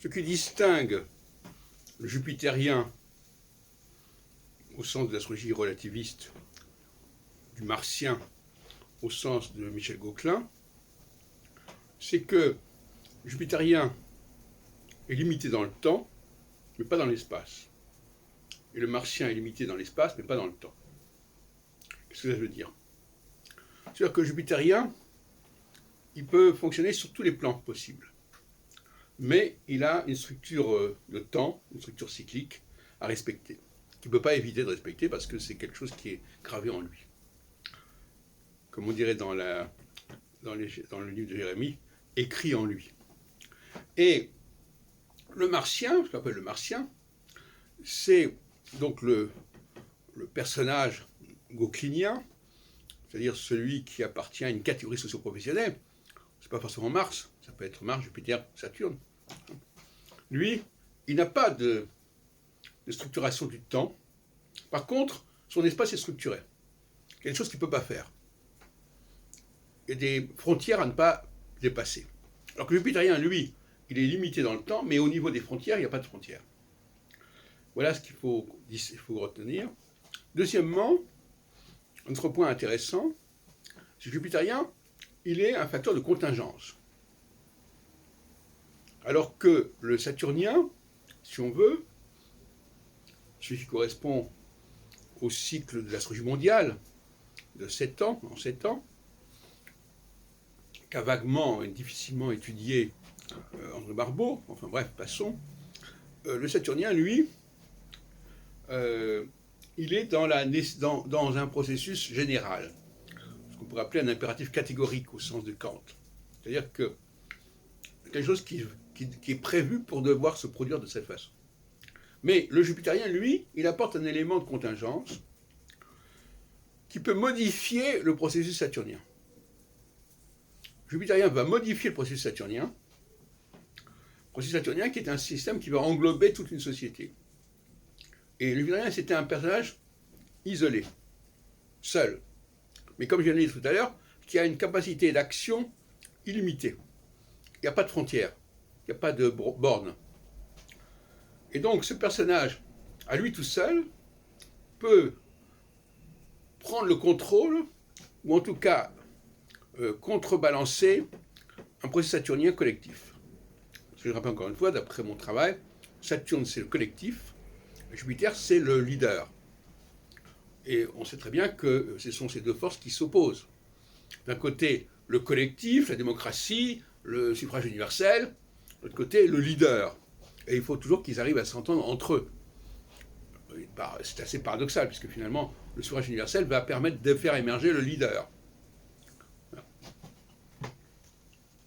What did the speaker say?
Ce qui distingue le jupitérien, au sens de l'astrologie relativiste, du martien, au sens de Michel Gauquelin, c'est que le jupitérien est limité dans le temps, mais pas dans l'espace. Et le martien est limité dans l'espace, mais pas dans le temps. Qu'est-ce que ça veut dire? C'est-à-dire que le jupitérien, il peut fonctionner sur tous les plans possibles. Mais il a une structure de temps, une structure cyclique à respecter, qu'il ne peut pas éviter de respecter parce que c'est quelque chose qui est gravé en lui. Comme on dirait dans le livre de Jérémie, écrit en lui. Et le martien, ce qu'on appelle le martien, c'est donc le personnage gauquelinien, c'est-à-dire celui qui appartient à une catégorie socio-professionnelle. C'est pas forcément Mars, ça peut être Mars, Jupiter, Saturne. Lui, il n'a pas de structuration du temps. Par contre, son espace est structuré. Il y a des choses qu'il ne peut pas faire. Il y a des frontières à ne pas dépasser. Alors que le jupitérien, lui, il est limité dans le temps, mais au niveau des frontières, il n'y a pas de frontières. Voilà ce qu'il faut retenir. Deuxièmement, un autre point intéressant, c'est que le jupitérien, il est un facteur de contingence. Alors que le saturnien, si on veut, celui qui correspond au cycle de l'astrologie mondiale, de 7 ans, en 7 ans, qu'a vaguement et difficilement étudié André Barbeau, enfin bref, passons, le saturnien, lui, il est dans un processus général, ce qu'on pourrait appeler un impératif catégorique au sens de Kant. C'est-à-dire que quelque chose qui est prévu pour devoir se produire de cette façon. Mais le jupitérien, lui, il apporte un élément de contingence qui peut modifier le processus saturnien. Le jupitérien va modifier le processus saturnien qui est un système qui va englober toute une société. Et le jupitérien, c'était un personnage isolé, seul. Mais comme je l'ai dit tout à l'heure, qui a une capacité d'action illimitée. Il n'y a pas de frontières, il n'y a pas de bornes. Et donc ce personnage, à lui tout seul, peut prendre le contrôle, ou en tout cas contrebalancer un processus saturnien collectif. Parce que je rappelle encore une fois, d'après mon travail, Saturne c'est le collectif, Jupiter c'est le leader. Et on sait très bien que ce sont ces deux forces qui s'opposent. D'un côté, le collectif, la démocratie, le suffrage universel, de l'autre côté, le leader. Et il faut toujours qu'ils arrivent à s'entendre entre eux. C'est assez paradoxal, puisque finalement, le suffrage universel va permettre de faire émerger le leader.